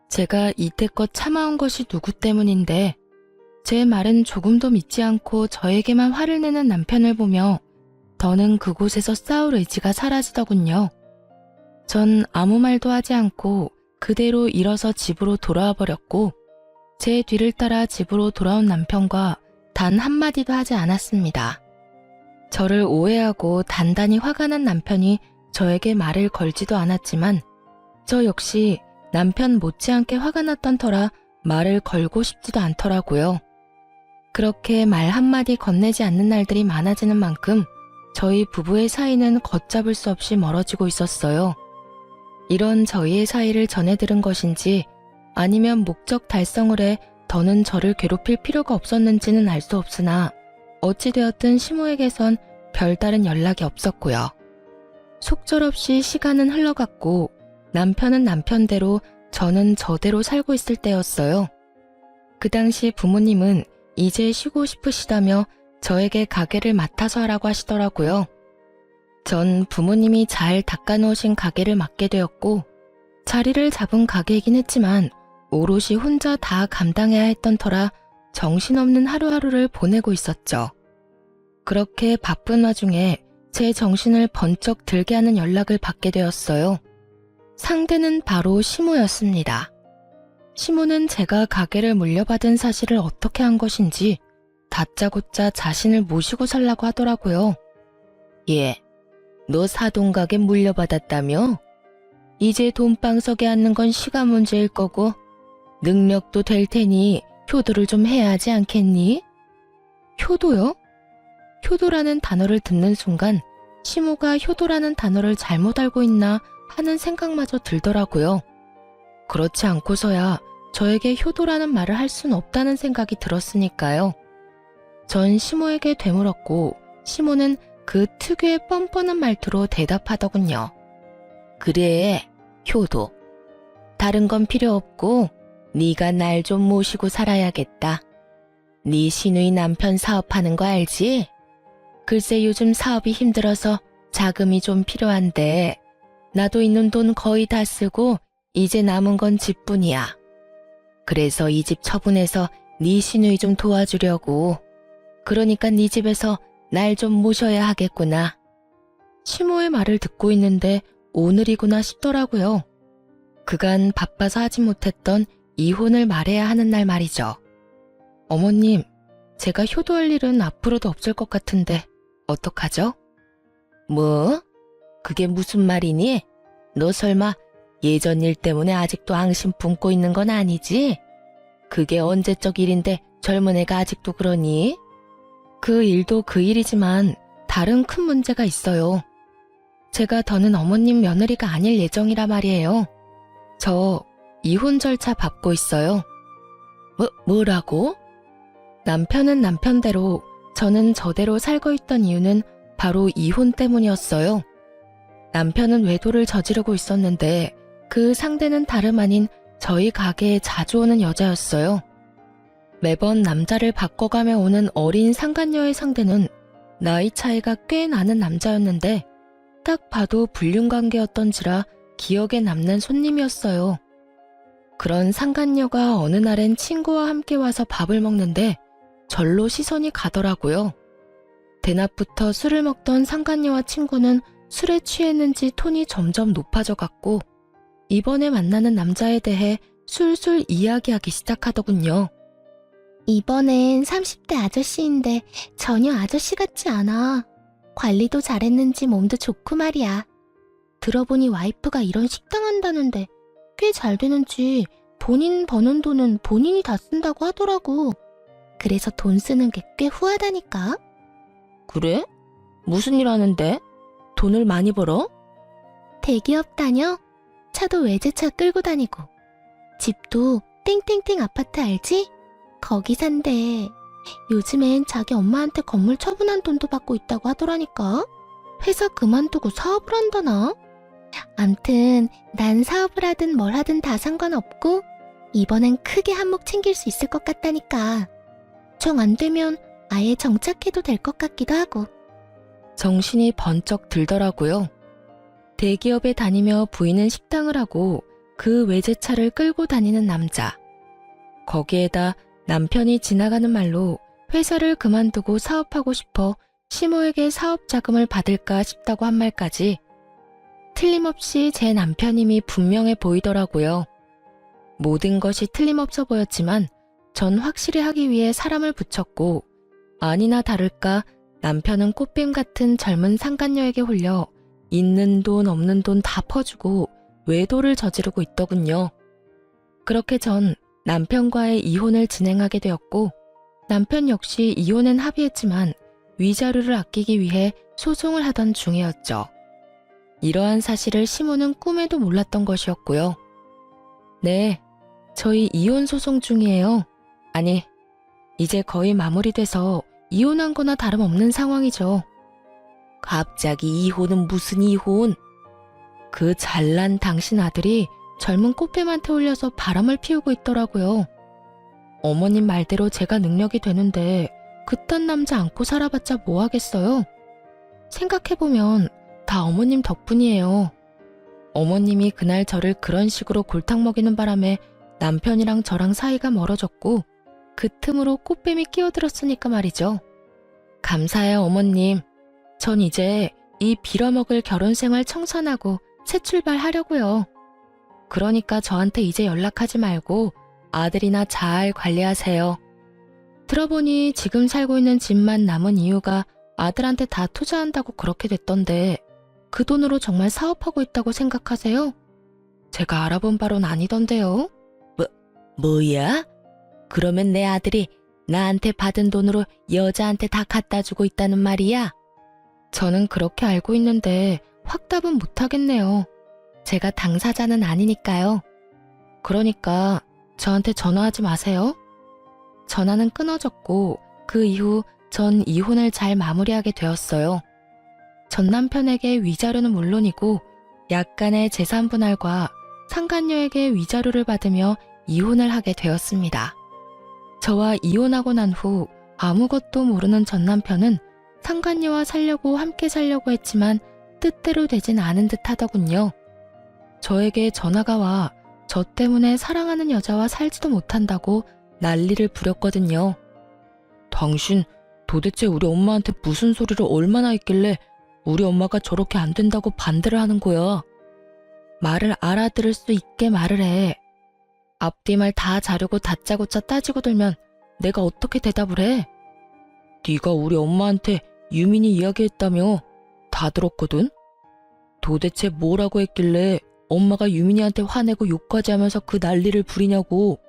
제가 이때껏 참아온 것이 누구 때문인데 제 말은 조금도 믿지 않고 저에게만 화를 내는 남편을 보며 더는 그곳에서 싸울 의지가 사라지더군요. 전 아무 말도 하지 않고 그대로 일어서 집으로 돌아와 버렸고 제 뒤를 따라 집으로 돌아온 남편과 단 한마디도 하지 않았습니다. 저를 오해하고 단단히 화가 난 남편이 저에게 말을 걸지도 않았지만 저 역시 남편 못지않게 화가 났던 터라 말을 걸고 싶지도 않더라고요. 그렇게 말 한마디 건네지 않는 날들이 많아지는 만큼 저희 부부의 사이는 걷잡을 수 없이 멀어지고 있었어요. 이런 저희의 사이를 전해 들은 것인지 아니면 목적 달성을 해 더는 저를 괴롭힐 필요가 없었는지는 알 수 없으나 어찌되었든 시모에게선 별다른 연락이 없었고요. 속절없이 시간은 흘러갔고 남편은 남편대로 저는 저대로 살고 있을 때였어요. 그 당시 부모님은 이제 쉬고 싶으시다며 저에게 가게를 맡아서 하라고 하시더라고요. 전 부모님이 잘 닦아놓으신 가게를 맡게 되었고 자리를 잡은 가게이긴 했지만 오롯이 혼자 다 감당해야 했던 터라 정신없는 하루하루를 보내고 있었죠. 그렇게 바쁜 와중에 제 정신을 번쩍 들게 하는 연락을 받게 되었어요. 상대는 바로 시모였습니다. 시모는 제가 가게를 물려받은 사실을 어떻게 한 것인지 다짜고짜 자신을 모시고 살라고 하더라고요. 예, 너 사돈가게 물려받았다며? 이제 돈방석에 앉는 건 시간 문제일 거고 능력도 될 테니 효도를 좀 해야 하지 않겠니? 효도요? 효도라는 단어를 듣는 순간 시모가 효도라는 단어를 잘못 알고 있나 하는 생각마저 들더라고요. 그렇지 않고서야 저에게 효도라는 말을 할 순 없다는 생각이 들었으니까요. 전 시모에게 되물었고 시모는 그 특유의 뻔뻔한 말투로 대답하더군요. 그래, 효도. 다른 건 필요 없고 네가 날 좀 모시고 살아야겠다. 네 시누이 남편 사업하는 거 알지? 글쎄 요즘 사업이 힘들어서 자금이 좀 필요한데 나도 있는 돈 거의 다 쓰고 이제 남은 건 집뿐이야. 그래서 이 집 처분해서 네 시누이 좀 도와주려고. 그러니까 네 집에서 날 좀 모셔야 하겠구나. 시모의 말을 듣고 있는데 오늘이구나 싶더라고요. 그간 바빠서 하지 못했던 이혼을 말해야 하는 날 말이죠. 어머님, 제가 효도할 일은 앞으로도 없을 것 같은데 어떡하죠? 뭐? 그게 무슨 말이니? 너 설마 예전 일 때문에 아직도 앙심 품고 있는 건 아니지? 그게 언제적 일인데 젊은 애가 아직도 그러니? 그 일도 그 일이지만 다른 큰 문제가 있어요. 제가 더는 어머님 며느리가 아닐 예정이라 말이에요. 저 이혼 절차 밟고 있어요. 뭐라고? 남편은 남편대로 저는 저대로 살고 있던 이유는 바로 이혼 때문이었어요. 남편은 외도를 저지르고 있었는데 그 상대는 다름 아닌 저희 가게에 자주 오는 여자였어요. 매번 남자를 바꿔가며 오는 어린 상간녀의 상대는 나이 차이가 꽤 나는 남자였는데 딱 봐도 불륜관계였던지라 기억에 남는 손님이었어요. 그런 상간녀가 어느 날엔 친구와 함께 와서 밥을 먹는데 절로 시선이 가더라고요. 대낮부터 술을 먹던 상간녀와 친구는 술에 취했는지 톤이 점점 높아져 갔고 이번에 만나는 남자에 대해 술술 이야기하기 시작하더군요. 이번엔 30대 아저씨인데 전혀 아저씨 같지 않아. 관리도 잘했는지 몸도 좋고 말이야. 들어보니 와이프가 이런 식당 한다는데 꽤 잘 되는지 본인 버는 돈은 본인이 다 쓴다고 하더라고. 그래서 돈 쓰는 게 꽤 후하다니까. 그래? 무슨 일 하는데? 돈을 많이 벌어? 대기업 다녀? 차도 외제차 끌고 다니고. 집도 땡땡땡 아파트 알지? 거기 산대. 요즘엔 자기 엄마한테 건물 처분한 돈도 받고 있다고 하더라니까. 회사 그만두고 사업을 한다나? 암튼 난 사업을 하든 뭘 하든 다 상관없고 이번엔 크게 한몫 챙길 수 있을 것 같다니까. 정 안 되면 아예 정착해도 될 것 같기도 하고. 정신이 번쩍 들더라고요. 대기업에 다니며 부인은 식당을 하고 그 외제차를 끌고 다니는 남자. 거기에다 남편이 지나가는 말로 회사를 그만두고 사업하고 싶어 시모에게 사업 자금을 받을까 싶다고 한 말까지 틀림없이 제 남편임이 분명해 보이더라고요. 모든 것이 틀림없어 보였지만 전 확실히 하기 위해 사람을 붙였고 아니나 다를까 남편은 꽃뱀 같은 젊은 상간녀에게 홀려 있는 돈 없는 돈 다 퍼주고 외도를 저지르고 있더군요. 그렇게 전 남편과의 이혼을 진행하게 되었고 남편 역시 이혼엔 합의했지만 위자료를 아끼기 위해 소송을 하던 중이었죠. 이러한 사실을 시모는 꿈에도 몰랐던 것이었고요. 네, 저희 이혼 소송 중이에요. 아니, 이제 거의 마무리돼서 이혼한 거나 다름없는 상황이죠. 갑자기 이혼은 무슨 이혼? 그 잘난 당신 아들이 젊은 꽃뱀한테 홀려서 바람을 피우고 있더라고요. 어머님 말대로 제가 능력이 되는데 그딴 남자 안고 살아봤자 뭐 하겠어요? 생각해보면 다 어머님 덕분이에요. 어머님이 그날 저를 그런 식으로 골탕 먹이는 바람에 남편이랑 저랑 사이가 멀어졌고 그 틈으로 꽃뱀이 끼어들었으니까 말이죠. 감사해요, 어머님. 전 이제 이 빌어먹을 결혼생활 청산하고 새 출발하려고요. 그러니까 저한테 이제 연락하지 말고 아들이나 잘 관리하세요. 들어보니 지금 살고 있는 집만 남은 이유가 아들한테 다 투자한다고 그렇게 됐던데 그 돈으로 정말 사업하고 있다고 생각하세요? 제가 알아본 바로는 아니던데요. 뭐야? 그러면 내 아들이 나한테 받은 돈으로 여자한테 다 갖다 주고 있다는 말이야? 저는 그렇게 알고 있는데 확답은 못하겠네요. 제가 당사자는 아니니까요. 그러니까 저한테 전화하지 마세요. 전화는 끊어졌고 그 이후 전 이혼을 잘 마무리하게 되었어요. 전 남편에게 위자료는 물론이고 약간의 재산 분할과 상간녀에게 위자료를 받으며 이혼을 하게 되었습니다. 저와 이혼하고 난 후 아무것도 모르는 전 남편은 상간녀와 살려고 함께 살려고 했지만 뜻대로 되진 않은 듯 하더군요. 저에게 전화가 와 저 때문에 사랑하는 여자와 살지도 못한다고 난리를 부렸거든요. 당신 도대체 우리 엄마한테 무슨 소리를 얼마나 했길래 우리 엄마가 저렇게 안 된다고 반대를 하는 거야. 말을 알아들을 수 있게 말을 해. 앞뒤말 다 자르고 다짜고짜 따지고 들면 내가 어떻게 대답을 해? 네가 우리 엄마한테 유민이 이야기했다며. 다 들었거든? 도대체 뭐라고 했길래 엄마가 유민이한테 화내고 욕까지 하면서 그 난리를 부리냐고.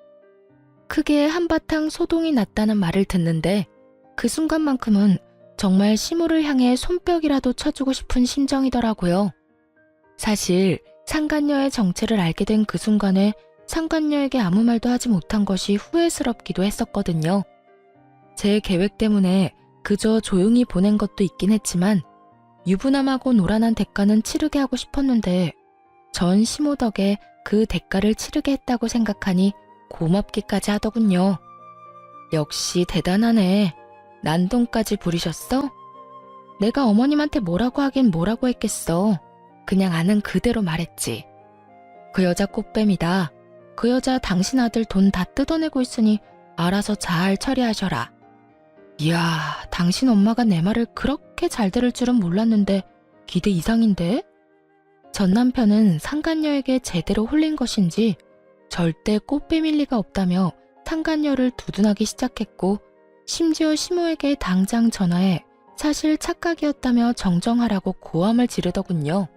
크게 한바탕 소동이 났다는 말을 듣는데 그 순간만큼은 정말 시모를 향해 손뼉이라도 쳐주고 싶은 심정이더라고요. 사실 상간녀의 정체를 알게 된 그 순간에 상간녀에게 아무 말도 하지 못한 것이 후회스럽기도 했었거든요. 제 계획 때문에 그저 조용히 보낸 것도 있긴 했지만 유부남하고 노란한 대가는 치르게 하고 싶었는데 전 시모 덕에 그 대가를 치르게 했다고 생각하니 고맙기까지 하더군요. 역시 대단하네. 난동까지 부리셨어? 내가 어머님한테 뭐라고 하긴 뭐라고 했겠어. 그냥 아는 그대로 말했지. 그 여자 꽃뱀이다. 그 여자 당신 아들 돈 다 뜯어내고 있으니 알아서 잘 처리하셔라. 이야, 당신 엄마가 내 말을 그렇게 잘 들을 줄은 몰랐는데 기대 이상인데? 전 남편은 상간녀에게 제대로 홀린 것인지 절대 꽃뱀일 리가 없다며 상간녀를 두둔하기 시작했고 심지어 시모에게 당장 전화해 사실 착각이었다며 정정하라고 고함을 지르더군요.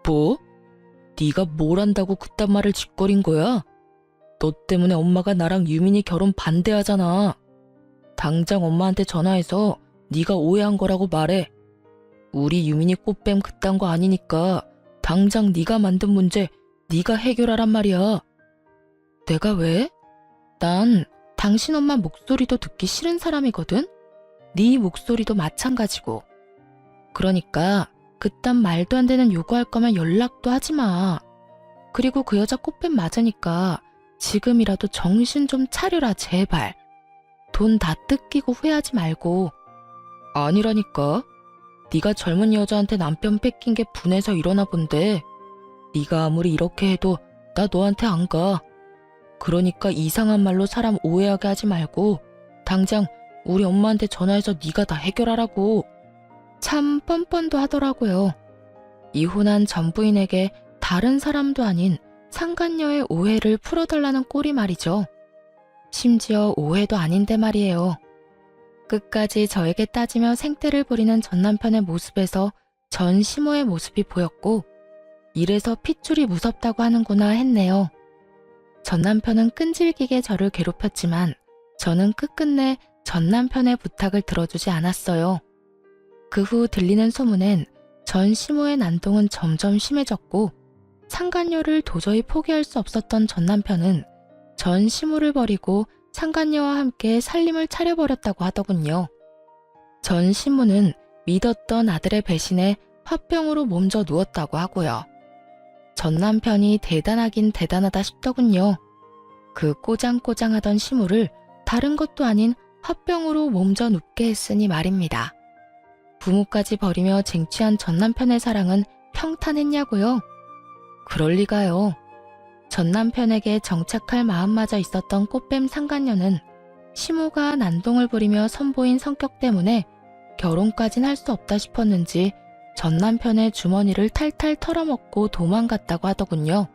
뭐? 네가 뭘 안다고 그딴 말을 짓거린 거야? 너 때문에 엄마가 나랑 유민이 결혼 반대하잖아. 당장 엄마한테 전화해서 네가 오해한 거라고 말해. 우리 유민이 꽃뱀 그딴 거 아니니까 당장 네가 만든 문제 네가 해결하란 말이야. 내가 왜? 난 당신 엄마 목소리도 듣기 싫은 사람이거든? 네 목소리도 마찬가지고. 그러니까 그딴 말도 안 되는 요구할 거면 연락도 하지 마. 그리고 그 여자 꽃뱀 맞으니까 지금이라도 정신 좀 차려라 제발. 돈 다 뜯기고 후회하지 말고. 아니라니까. 네가 젊은 여자한테 남편 뺏긴 게 분해서 이러나 본데 네가 아무리 이렇게 해도 나 너한테 안 가. 그러니까 이상한 말로 사람 오해하게 하지 말고 당장 우리 엄마한테 전화해서 네가 다 해결하라고. 참 뻔뻔도 하더라고요. 이혼한 전 부인에게 다른 사람도 아닌 상간녀의 오해를 풀어달라는 꼴이 말이죠. 심지어 오해도 아닌데 말이에요. 끝까지 저에게 따지며 생떼를 부리는 전 남편의 모습에서 전 시모의 모습이 보였고 이래서 핏줄이 무섭다고 하는구나 했네요. 전 남편은 끈질기게 저를 괴롭혔지만 저는 끝끝내 전 남편의 부탁을 들어주지 않았어요. 그 후 들리는 소문엔 전 시모의 난동은 점점 심해졌고 상간녀를 도저히 포기할 수 없었던 전 남편은 전 시모를 버리고 상간녀와 함께 살림을 차려버렸다고 하더군요. 전 시모는 믿었던 아들의 배신에 화병으로 몸져 누웠다고 하고요. 전 남편이 대단하긴 대단하다 싶더군요. 그 꼬장꼬장하던 시모를 다른 것도 아닌 화병으로 몸져 눕게 했으니 말입니다. 부모까지 버리며 쟁취한 전 남편의 사랑은 평탄했냐고요? 그럴 리가요. 전 남편에게 정착할 마음마저 있었던 꽃뱀 상간녀는 시모가 난동을 부리며 선보인 성격 때문에 결혼까진 할 수 없다 싶었는지 전 남편의 주머니를 탈탈 털어먹고 도망갔다고 하더군요.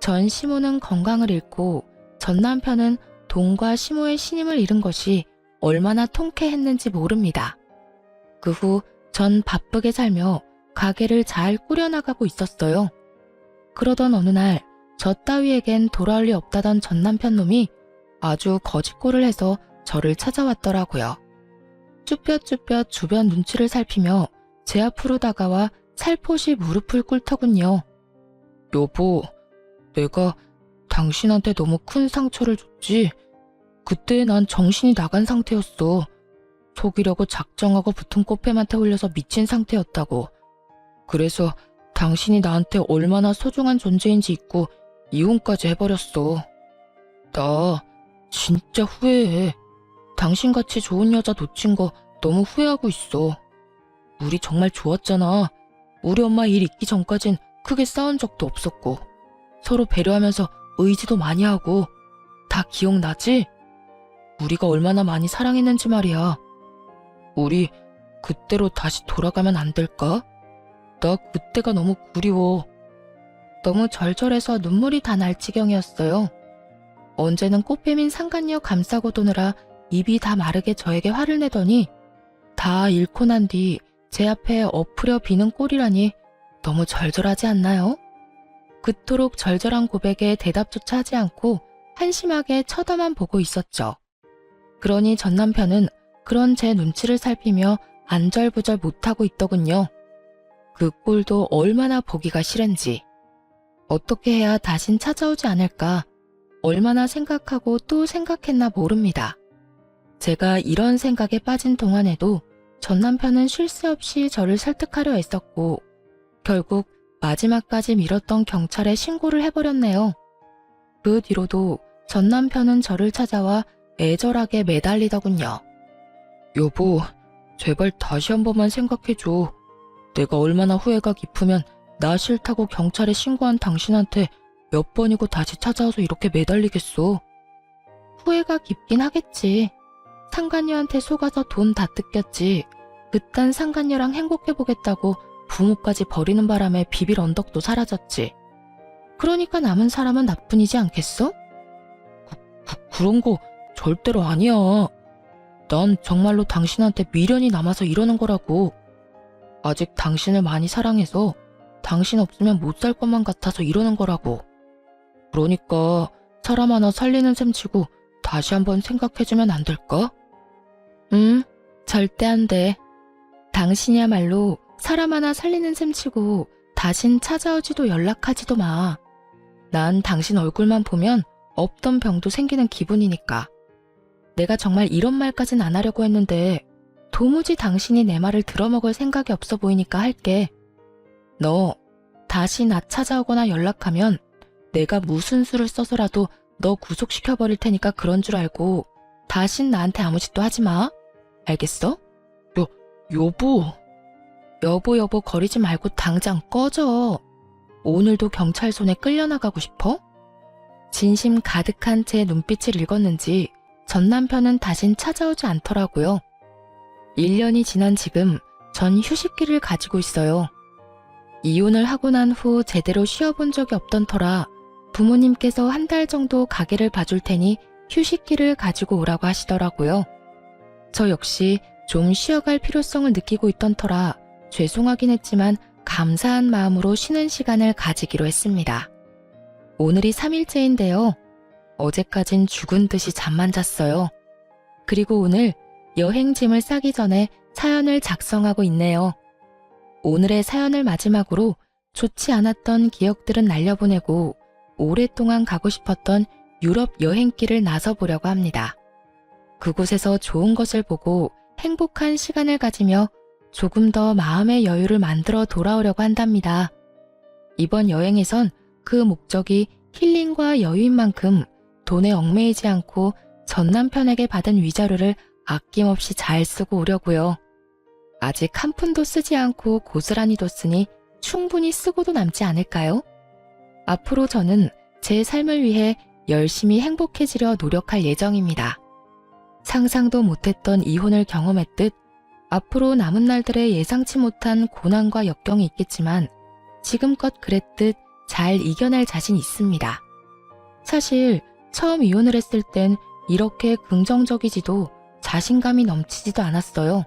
전 시모는 건강을 잃고 전 남편은 돈과 시모의 신임을 잃은 것이 얼마나 통쾌했는지 모릅니다. 그 후 전 바쁘게 살며 가게를 잘 꾸려나가고 있었어요. 그러던 어느 날 저 따위에겐 돌아올 리 없다던 전 남편 놈이 아주 거짓골을 해서 저를 찾아왔더라고요. 쭈뼛쭈뼛 주변 눈치를 살피며 제 앞으로 다가와 살포시 무릎을 꿇더군요. 여보, 내가 당신한테 너무 큰 상처를 줬지? 그때 난 정신이 나간 상태였어. 속이려고 작정하고 붙은 꽃뱀한테 홀려서 미친 상태였다고. 그래서 당신이 나한테 얼마나 소중한 존재인지 잊고 이혼까지 해버렸어. 나 진짜 후회해. 당신같이 좋은 여자 놓친 거 너무 후회하고 있어. 우리 정말 좋았잖아. 우리 엄마 일 있기 전까진 크게 싸운 적도 없었고 서로 배려하면서 의지도 많이 하고. 다 기억나지? 우리가 얼마나 많이 사랑했는지 말이야. 우리 그때로 다시 돌아가면 안 될까? 나 그때가 너무 그리워. 너무 절절해서 눈물이 다 날 지경이었어요. 언제는 꽃뱀인 상간녀 감싸고 도느라 입이 다 마르게 저에게 화를 내더니 다 잃고 난 뒤 제 앞에 엎으려 비는 꼴이라니 너무 절절하지 않나요? 그토록 절절한 고백에 대답조차 하지 않고 한심하게 쳐다만 보고 있었죠. 그러니 전 남편은 그런 제 눈치를 살피며 안절부절 못하고 있더군요. 그 꼴도 얼마나 보기가 싫은지. 어떻게 해야 다신 찾아오지 않을까 얼마나 생각하고 또 생각했나 모릅니다. 제가 이런 생각에 빠진 동안에도 전 남편은 쉴 새 없이 저를 설득하려 애썼고 결국 마지막까지 미뤘던 경찰에 신고를 해버렸네요. 그 뒤로도 전 남편은 저를 찾아와 애절하게 매달리더군요. 여보, 제발 다시 한 번만 생각해줘. 내가 얼마나 후회가 깊으면 나 싫다고 경찰에 신고한 당신한테 몇 번이고 다시 찾아와서 이렇게 매달리겠어. 후회가 깊긴 하겠지. 상간녀한테 속아서 돈 다 뜯겼지. 그딴 상간녀랑 행복해보겠다고 부모까지 버리는 바람에 비빌 언덕도 사라졌지. 그러니까 남은 사람은 나뿐이지 않겠어? 그런 거 절대로 아니야. 난 정말로 당신한테 미련이 남아서 이러는 거라고. 아직 당신을 많이 사랑해서 당신 없으면 못 살 것만 같아서 이러는 거라고. 그러니까 사람 하나 살리는 셈 치고 다시 한번 생각해주면 안 될까? 절대 안 돼. 당신이야말로 사람 하나 살리는 셈 치고 다신 찾아오지도 연락하지도 마. 난 당신 얼굴만 보면 없던 병도 생기는 기분이니까. 내가 정말 이런 말까진 안 하려고 했는데 도무지 당신이 내 말을 들어먹을 생각이 없어 보이니까 할게. 너 다시 나 찾아오거나 연락하면 내가 무슨 수를 써서라도 너 구속시켜버릴 테니까 그런 줄 알고 다신 나한테 아무 짓도 하지 마. 알겠어? 여보. 여보 거리지 말고 당장 꺼져. 오늘도 경찰 손에 끌려나가고 싶어? 진심 가득한 제 눈빛을 읽었는지 전 남편은 다신 찾아오지 않더라고요. 1년이 지난 지금 전 휴식기를 가지고 있어요. 이혼을 하고 난 후 제대로 쉬어본 적이 없던 터라 부모님께서 한 달 정도 가게를 봐줄 테니 휴식기를 가지고 오라고 하시더라고요. 저 역시 좀 쉬어갈 필요성을 느끼고 있던 터라 죄송하긴 했지만 감사한 마음으로 쉬는 시간을 가지기로 했습니다. 오늘이 3일째인데요. 어제까진 죽은 듯이 잠만 잤어요. 그리고 오늘 여행짐을 싸기 전에 사연을 작성하고 있네요. 오늘의 사연을 마지막으로 좋지 않았던 기억들은 날려보내고 오랫동안 가고 싶었던 유럽 여행길을 나서보려고 합니다. 그곳에서 좋은 것을 보고 행복한 시간을 가지며 조금 더 마음의 여유를 만들어 돌아오려고 한답니다. 이번 여행에선 그 목적이 힐링과 여유인 만큼 돈에 얽매이지 않고 전 남편에게 받은 위자료를 아낌없이 잘 쓰고 오려고요. 아직 한 푼도 쓰지 않고 고스란히 뒀으니 충분히 쓰고도 남지 않을까요? 앞으로 저는 제 삶을 위해 열심히 행복해지려 노력할 예정입니다. 상상도 못했던 이혼을 경험했듯 앞으로 남은 날들에 예상치 못한 고난과 역경이 있겠지만 지금껏 그랬듯 잘 이겨낼 자신 있습니다. 사실 처음 이혼을 했을 땐 이렇게 긍정적이지도 자신감이 넘치지도 않았어요.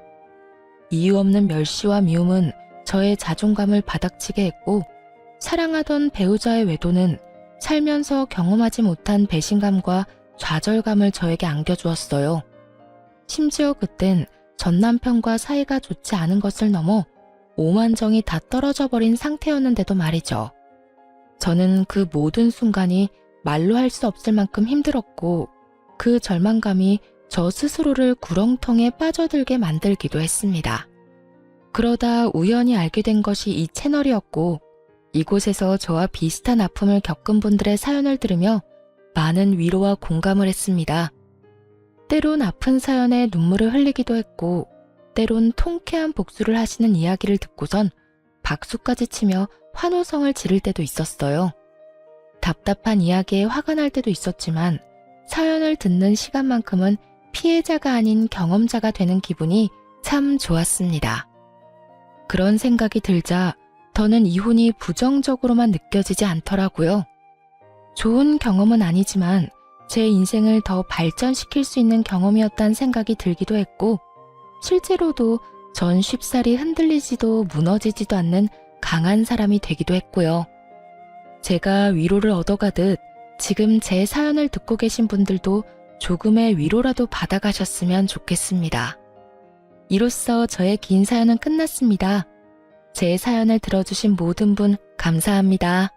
이유 없는 멸시와 미움은 저의 자존감을 바닥치게 했고 사랑하던 배우자의 외도는 살면서 경험하지 못한 배신감과 좌절감을 저에게 안겨주었어요. 심지어 그땐 전 남편과 사이가 좋지 않은 것을 넘어 오만정이 다 떨어져 버린 상태였는데도 말이죠. 저는 그 모든 순간이 말로 할 수 없을 만큼 힘들었고 그 절망감이 저 스스로를 구렁텅에 빠져들게 만들기도 했습니다. 그러다 우연히 알게 된 것이 이 채널이었고 이곳에서 저와 비슷한 아픔을 겪은 분들의 사연을 들으며 많은 위로와 공감을 했습니다. 때론 아픈 사연에 눈물을 흘리기도 했고 때론 통쾌한 복수를 하시는 이야기를 듣고선 박수까지 치며 환호성을 지를 때도 있었어요. 답답한 이야기에 화가 날 때도 있었지만 사연을 듣는 시간만큼은 피해자가 아닌 경험자가 되는 기분이 참 좋았습니다. 그런 생각이 들자 더는 이혼이 부정적으로만 느껴지지 않더라고요. 좋은 경험은 아니지만 제 인생을 더 발전시킬 수 있는 경험이었다는 생각이 들기도 했고 실제로도 전 쉽사리 흔들리지도 무너지지도 않는 강한 사람이 되기도 했고요. 제가 위로를 얻어가듯 지금 제 사연을 듣고 계신 분들도 조금의 위로라도 받아가셨으면 좋겠습니다. 이로써 저의 긴 사연은 끝났습니다. 제 사연을 들어주신 모든 분 감사합니다.